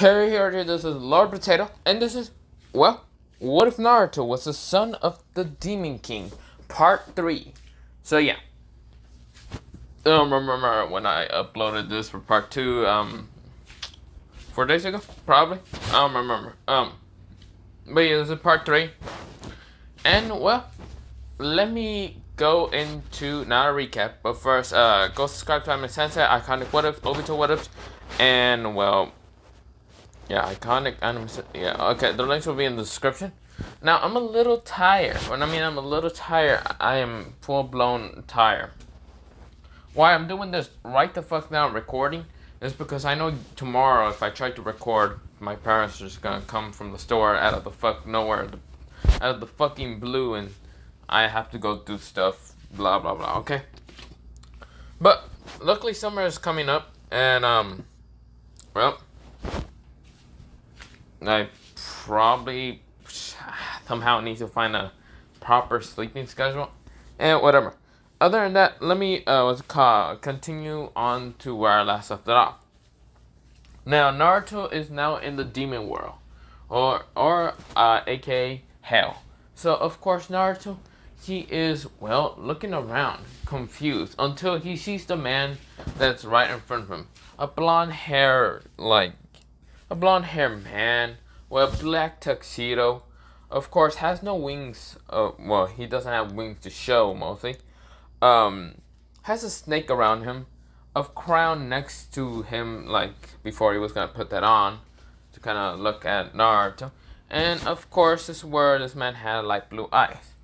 Here, this is Lord Potato, and this is, well, what if Naruto was the son of the Demon King, Part 3. So yeah, remember when I uploaded this for Part 2, 4 days ago, probably? I don't remember, but yeah, this is Part 3, and well, let me go into, not a recap, but first, go subscribe to Anime Sensei, Iconic What Ifs, Obito What Ifs, and well, yeah, iconic anime. Yeah, okay. The links will be in the description. Now, I'm a little tired. When I mean I'm a little tired, I am full-blown tired. Why I'm doing this right the fuck now recording is because I know tomorrow if I try to record, my parents are just gonna come from the store out of the fuck nowhere, out of the fucking blue, and I have to go do stuff. Blah blah blah. Okay. But luckily summer is coming up, and well, I probably somehow need to find a proper sleeping schedule and whatever. Other than that, let me continue on to where I last left it off. Now, Naruto is now in the demon world, or aka hell. So of course Naruto, he is, well, looking around, confused, until he sees the man that's right in front of him. A blonde hair man with a black tuxedo. Of course, has no wings. Well, he doesn't have wings to show, mostly. Has a snake around him. A crown next to him, like, before he was gonna put that on. To kind of look at Naruto. And, of course, this is where this man had, like, blue eyes.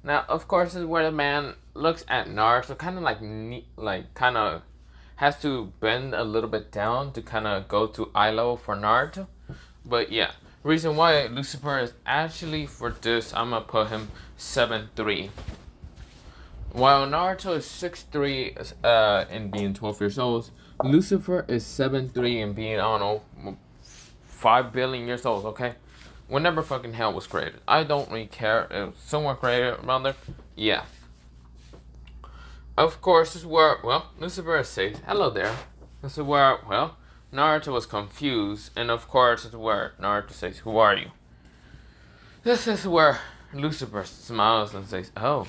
Now, of course, this is where the man looks at Naruto, kind of kind of has to bend a little bit down to kind of go to eye level for Naruto. But yeah, reason why Lucifer is actually, for this, I'm gonna put him 7'3". While Naruto is 6'3", and being 12 years old, Lucifer is 7'3" and being, I don't know, 5 billion years old, okay? Whenever fucking hell was created. I don't really care. It was somewhere created around there. Yeah. Of course, this is where, well, Lucifer says, hello there. This is where, well, Naruto was confused. And of course, this is where Naruto says, who are you? This is where Lucifer smiles and says, oh,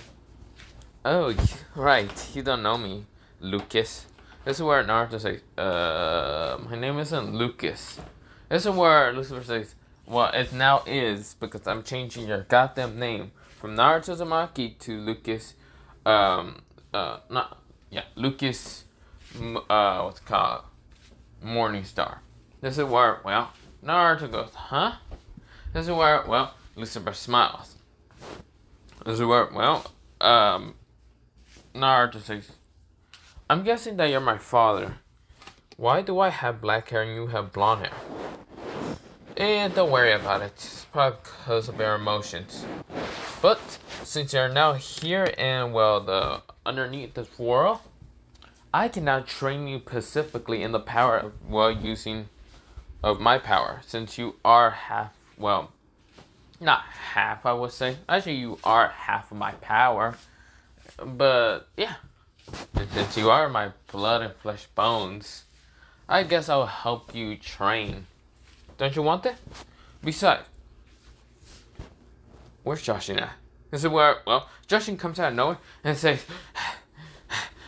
right, you don't know me, Lucas. This is where Naruto says, my name isn't Lucas. This is where Lucifer says, well, it now is, because I'm changing your goddamn name from Naruto Uzumaki to Lucas, Lucas, what's it called? Morningstar. This is where, well, Naruto goes, huh? This is where, well, Lucifer smiles. This is where, well, Naruto says, I'm guessing that you're my father. Why do I have black hair and you have blonde hair? And don't worry about it. It's probably because of your emotions. But since you're now here and, well, underneath this world, I can now train you specifically in the power of, well, using of my power. Since you are half, well, not half, I would say. Actually, you are half of my power. But yeah, and since you are my blood and flesh bones, I guess I'll help you train. Don't you want that? Besides, where's Joshin at? This is where, well, Joshin comes out of nowhere and says,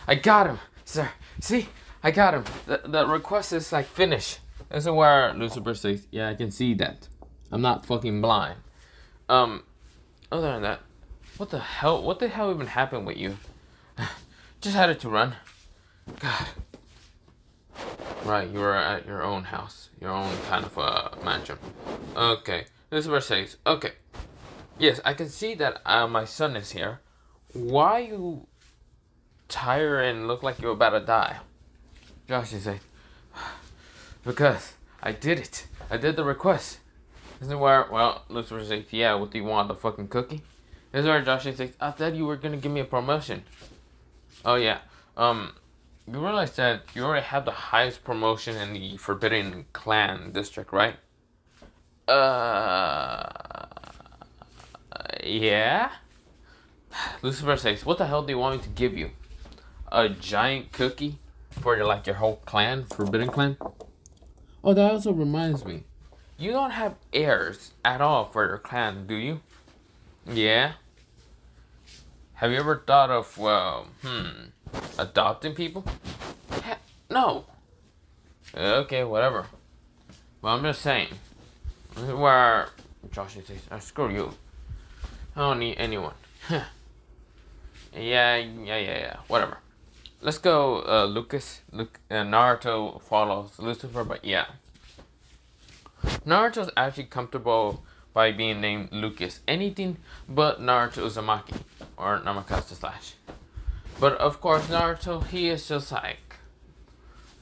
I got him, sir. See? I got him. The request is, like, finished. This is where Lucifer says, yeah, I can see that. I'm not fucking blind. Other than that, what the hell even happened with you? Just had it to run. God. Right, you were at your own house. Your own kind of mansion. Okay. Lucifer says, okay. Yes, I can see that my son is here. Why you tired and look like you're about to die? Josh is like, because I did it. I did the request. This is where, well, Lucifer says, yeah, what do you want, the fucking cookie? This is where Josh says, I thought you were gonna give me a promotion. Oh yeah, you realize that you already have the highest promotion in the Forbidden Clan district, right? Yeah? Lucifer says, what the hell do you want me to give you? A giant cookie for your whole clan, Forbidden Clan? Oh, that also reminds me. You don't have heirs at all for your clan, do you? Yeah? Have you ever thought of, adopting people? No. Okay, whatever. Well, I'm just saying. This is where Josh says, screw you. I don't need anyone. Yeah. Whatever. Let's go, Lucas. Naruto follows Lucifer, but yeah. Naruto's actually comfortable by being named Lucas. Anything but Naruto Uzumaki. Or Namakatsu slash. But of course, Naruto, he is just like,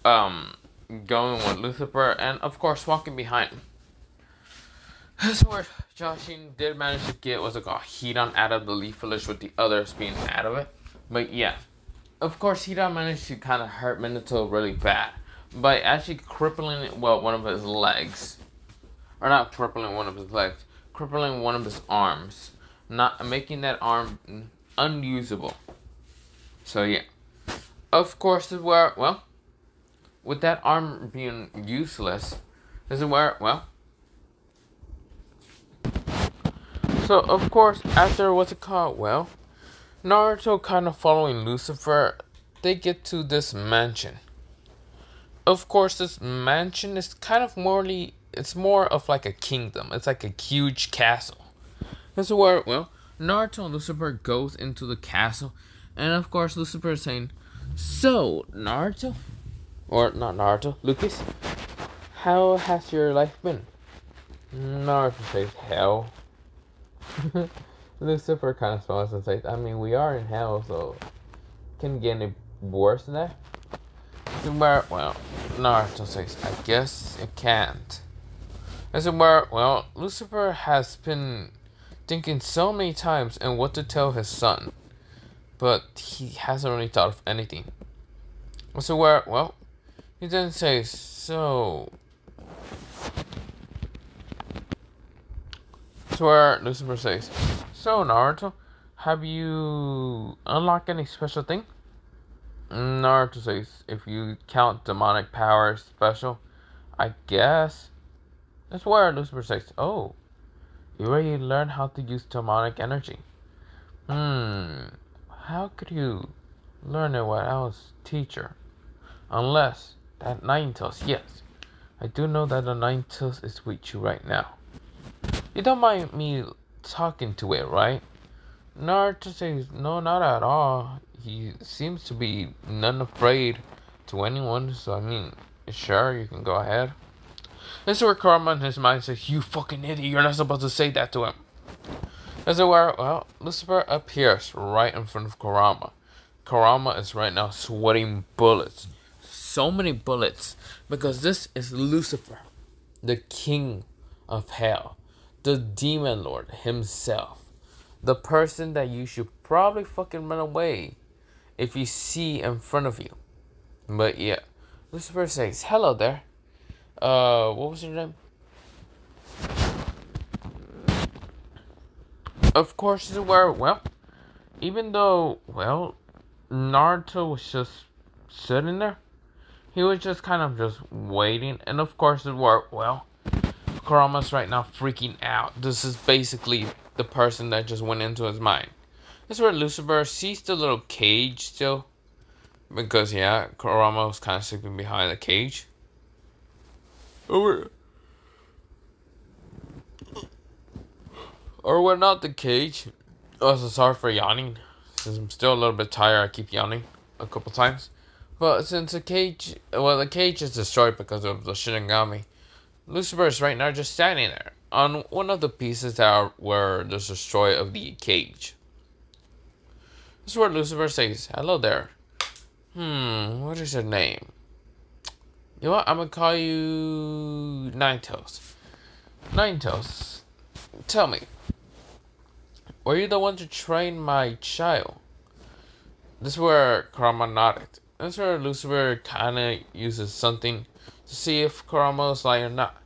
going with Lucifer and of course walking behind him. This is where Joshin did manage to get, what's it called, Hidan out of the Leaf Village with the others being out of it. But yeah. Of course, Hidan managed to kind of hurt Minato really bad by actually crippling, one of his legs. Or not crippling one of his legs, crippling one of his arms. Not making that arm unusable. So yeah. Of course, this is where, with that arm being useless, this is where, so of course, after, Naruto kind of following Lucifer, they get to this mansion. Of course, this mansion is kind of it's more of like a kingdom. It's like a huge castle. This is where, Naruto and Lucifer goes into the castle. And of course, Lucifer is saying, so, Naruto? Or, not Naruto, Lucas? How has your life been? Naruto says, hell. Lucifer kind of smiles and says, I mean, we are in hell, so can it get any worse than that? Naruto says, I guess it can't. As it were, Lucifer has been thinking so many times and what to tell his son, but he hasn't really thought of anything. As it were, he then says, so... That's where Lucifer says, so Naruto, have you unlocked any special thing? Naruto says, if you count demonic powers special, I guess. That's where Lucifer says, oh, you already learned how to use demonic energy. How could you learn it while I was teacher? Unless that Nine-Tails, yes. I do know that the Nine-Tails is with you right now. You don't mind me talking to it, right? Naruto says, no, not at all. He seems to be none afraid to anyone, so I mean, sure, you can go ahead. This is where Karma in his mind says, you fucking idiot, you're not supposed to say that to him. As it were, Lucifer appears right in front of Kurama. Kurama is right now sweating bullets. So many bullets. Because this is Lucifer, the king of hell. The demon lord himself. The person that you should probably fucking run away if you see in front of you. But yeah. Lucifer says, hello there. What was your name? Of course, even though, Naruto was just sitting there, he was just kind of just waiting. And of course, Kurama's right now freaking out. This is basically the person that just went into his mind. This is where Lucifer sees the little cage still. Because, Kurama was kind of sleeping behind the cage. Or not the cage. Also, sorry for yawning. Since I'm still a little bit tired, I keep yawning a couple times. But since the cage is destroyed because of the Shinigami, Lucifer is right now just standing there on one of the pieces that were destroyed of the cage. This is where Lucifer says, hello there. What is your name? You know what? I'm gonna call you Nine-Tails. Nine-Tails, tell me, were you the one to train my child? This is where Kurama nodded. This is where Lucifer kind of uses something to see if Kurama is lying or not.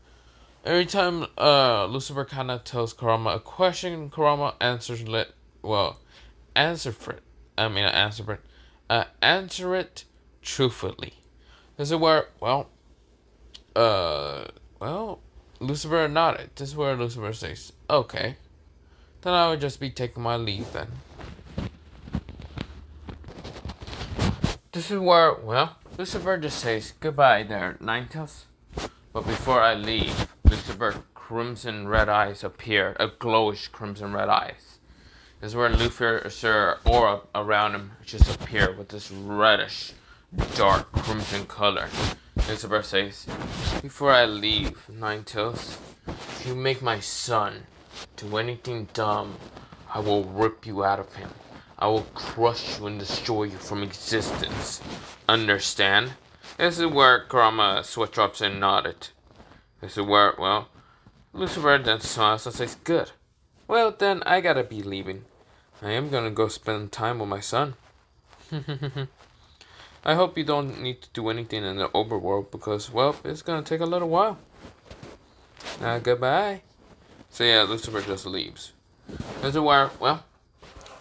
Every time Lucifer kind of tells Kurama a question, Kurama answers answer it truthfully. This is where, Uh, well, Lucifer nodded. This is where Lucifer says, okay, then I would just be taking my leave then. This is where, well, Lucifer just says, goodbye there, Ninetales. But before I leave, Lucifer's crimson red eyes appear, a glowish crimson red eyes. This is where Lucifer's aura around him just appear with this reddish, dark crimson color. Lucifer says, before I leave, Ninetales, if you make my son do anything dumb, I will rip you out of him. I will crush you and destroy you from existence. Understand? This is where Kurama switched up and nodded. This is where, well, Lucifer then smiles and says, good. Well, then I gotta be leaving. I am gonna go spend time with my son. I hope you don't need to do anything in the overworld because, well, it's gonna take a little while. Goodbye. So yeah, Lucifer just leaves. This is where, well,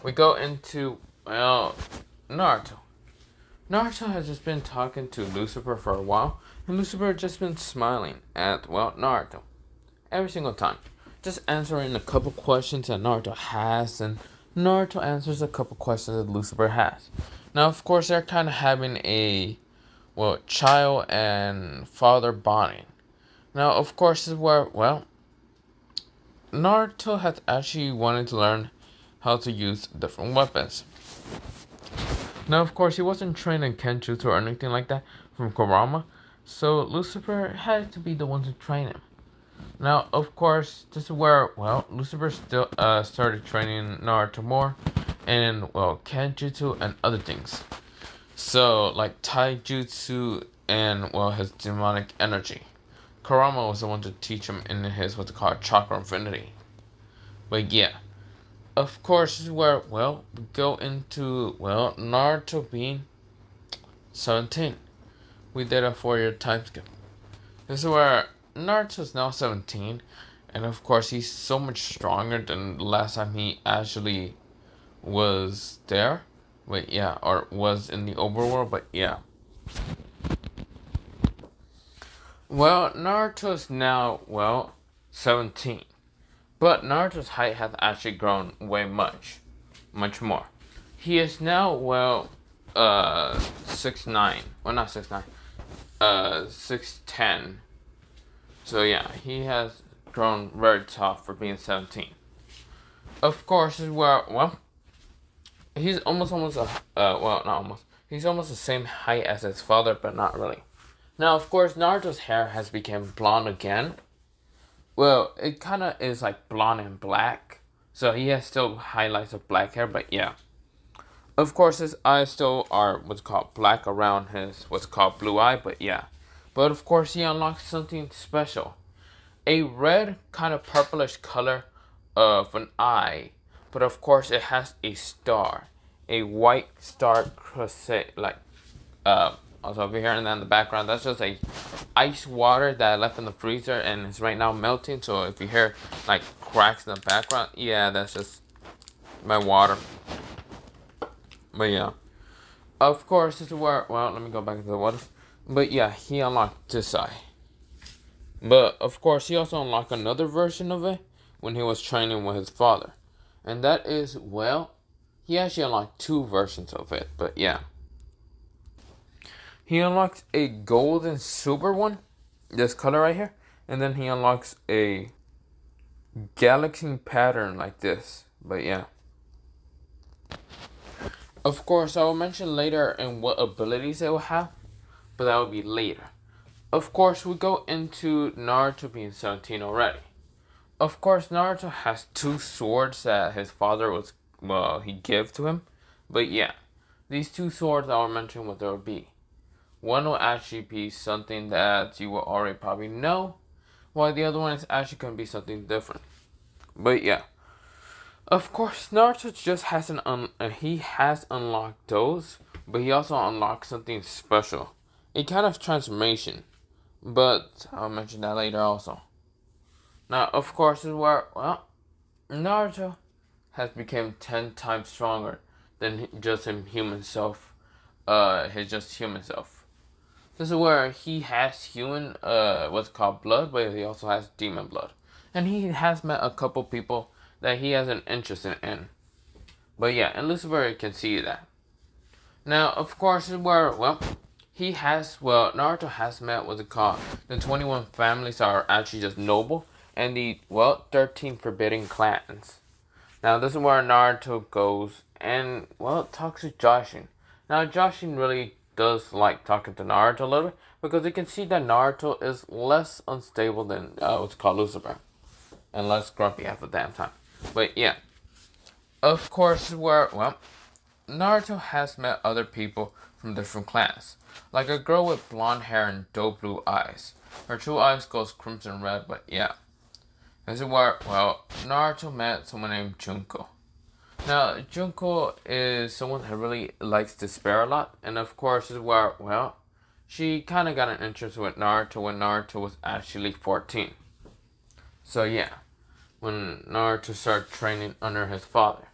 we go into, well, Naruto. Naruto has just been talking to Lucifer for a while, and Lucifer has just been smiling at, well, Naruto. Every single time. Just answering a couple questions that Naruto has, and Naruto answers a couple questions that Lucifer has. Now, of course, they're kind of having a, well, child and father bonding. Now, of course, this is where, well, Naruto has actually wanted to learn how to use different weapons. Now, of course, he wasn't trained in Kenjutsu or anything like that from Kurama, so Lucifer had to be the one to train him. Now, of course, this is where, well, Lucifer still started training Naruto more, and, well, Kenjutsu and other things. So, like Taijutsu and, well, his demonic energy. Kurama was the one to teach him in his, what's it called, Chakra Infinity. But yeah, of course, this is where, well, we go into, well, Naruto being 17. We did a 4-year time skip. This is where Naruto's now 17, and of course he's so much stronger than the last time he actually was there. But yeah, or was in the overworld, but yeah. Well, Naruto's now, well, 17. But Naruto's height has actually grown way much more. He is now, well, 6'9". Well, not 6'9". 6'10". So yeah, he has grown very tough for being 17. Of course, is where, well, he's almost well, not almost. He's almost the same height as his father, but not really. Now, of course, Naruto's hair has become blonde again. Well, it kind of is like blonde and black. So he has still highlights of black hair, but yeah. Of course, his eyes still are what's called black around his what's called blue eye, but yeah. But of course, he unlocks something special. A red kind of purplish color of an eye. But of course, it has a star. A white star crusade, like, also over here and then in the background, that's just a ice water that I left in the freezer and it's right now melting. So if you hear like cracks in the background, yeah, that's just my water. But yeah, of course, this is where, well, let me go back to the water. But yeah, he unlocked this eye. But of course, he also unlocked another version of it when he was training with his father. And that is, well, he actually unlocked 2 versions of it, but yeah. He unlocks a gold and silver one, this color right here, and then he unlocks a galaxy pattern like this, but yeah. Of course, I will mention later in what abilities it will have, but that will be later. Of course, we go into Naruto being 17 already. Of course, Naruto has 2 swords that his father was, well, he gave to him, but yeah. These 2 swords I will mention what they will be. One will actually be something that you will already probably know, while the other one is actually going to be something different. But yeah. Of course, Naruto just hasn't he has unlocked those, but he also unlocked something special. A kind of transformation. But I'll mention that later also. Now, of course, is where, well, Naruto has become 10 times stronger than just his human self. This is where he has human, what's called blood, but he also has demon blood. And he has met a couple people that he has an interest in. But yeah, and Lucifer can see that. Now, of course, where, well, Naruto has met what's it called? The 21 families are actually just noble, and the, 13 forbidden clans. Now, this is where Naruto goes and, talks to Joshin. Now, Joshin really does like talking to Naruto a little bit, because you can see that Naruto is less unstable than, what's called Lucifer. And less grumpy half the damn time. But, yeah. Of course, Naruto has met other people from different clans. Like a girl with blonde hair and dope blue eyes. Her true eyes goes crimson red, but yeah. This is where, Naruto met someone named Junko. Now, Junko is someone that really likes to spare a lot. And of course, this is where, she kind of got an interest with Naruto when Naruto was actually 14. So yeah, when Naruto started training under his father.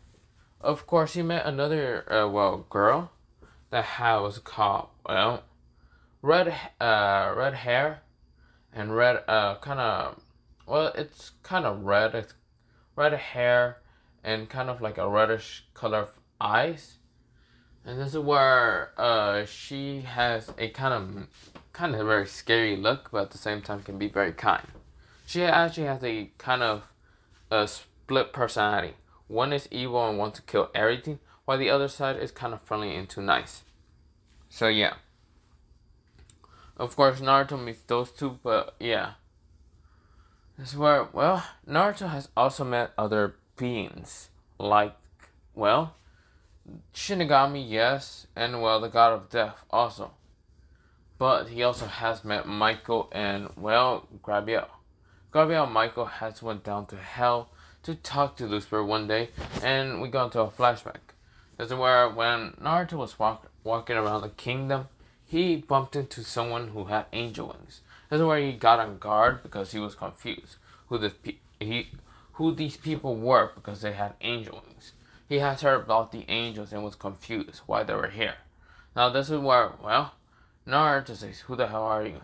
Of course, he met another, girl that was called, red hair and red, it's kind of red. It's red hair and kind of like a reddish color of eyes. And this is where, she has a kind of very scary look, but at the same time can be very kind. She actually has a kind of a split personality. One is evil and wants to kill everything, while the other side is kind of friendly and too nice. So yeah. Of course, Naruto meets those two, but yeah. This is where, Naruto has also met other beings. Like, Shinigami, yes, and the God of Death also. But he also has met Michael and, Gabriel. Gabriel and Michael has went down to hell to talk to Lucifer one day, and we go into a flashback. This is where when Naruto was walking around the kingdom, he bumped into someone who had angel wings. This is where he got on guard because he was confused who these people were because they had angel wings. He had heard about the angels and was confused why they were here. Now this is where, Naruto says, "Who the hell are you?"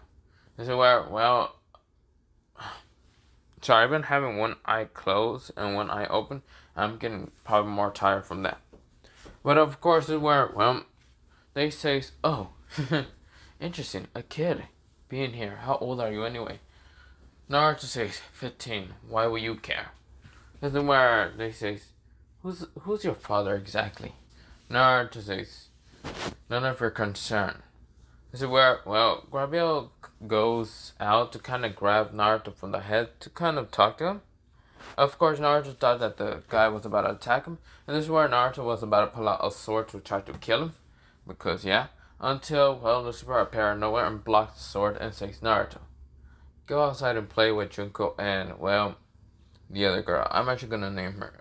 This is where, sorry, I've been having one eye closed and one eye open. I'm getting probably more tired from that. But of course, this is where, they say, "Oh, interesting, a kid being here. How old are you anyway?" Naruto says, 15. Why will you care? This is where they say, who's your father exactly? Naruto says, none of your concern. This is where, Gabriel goes out to kind of grab Naruto from the head to kind of talk to him. Of course, Naruto thought that the guy was about to attack him, and this is where Naruto was about to pull out a sword to try to kill him. Because, until, Lucifer appeared out of nowhere and blocked the sword and says, Naruto, go outside and play with Junko and, the other girl. I'm actually going to name her,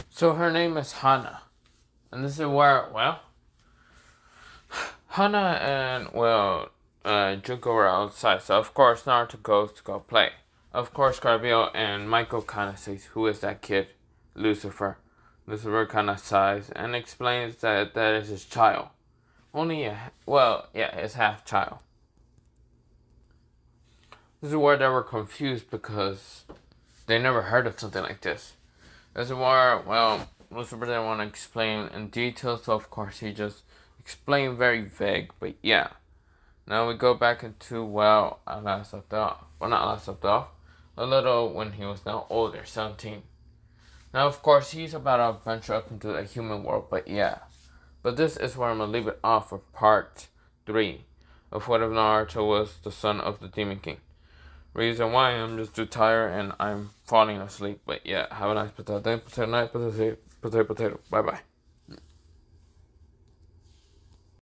So her name is Hana. And this is where, Hana and, Junko were outside. So, of course, Naruto goes to go play. Of course, Gabriel and Michael kind of says, who is that kid? Lucifer. Lucifer kind of sighs and explains that is his child. It's half child. This is where they were confused because they never heard of something like this. This is where, Lucifer didn't want to explain in detail, so of course he just explained very vague, but yeah. Now we go back into, I last left off. Well, not last left off. A little when he was now older, 17. Now, of course, he's about to venture up into the human world, but yeah. But this is where I'm going to leave it off for part 3 of what if Naruto was the son of the Demon King. Reason why I'm just too tired and I'm falling asleep. But yeah, have a nice potato day, potato night, potato, potato. Bye bye.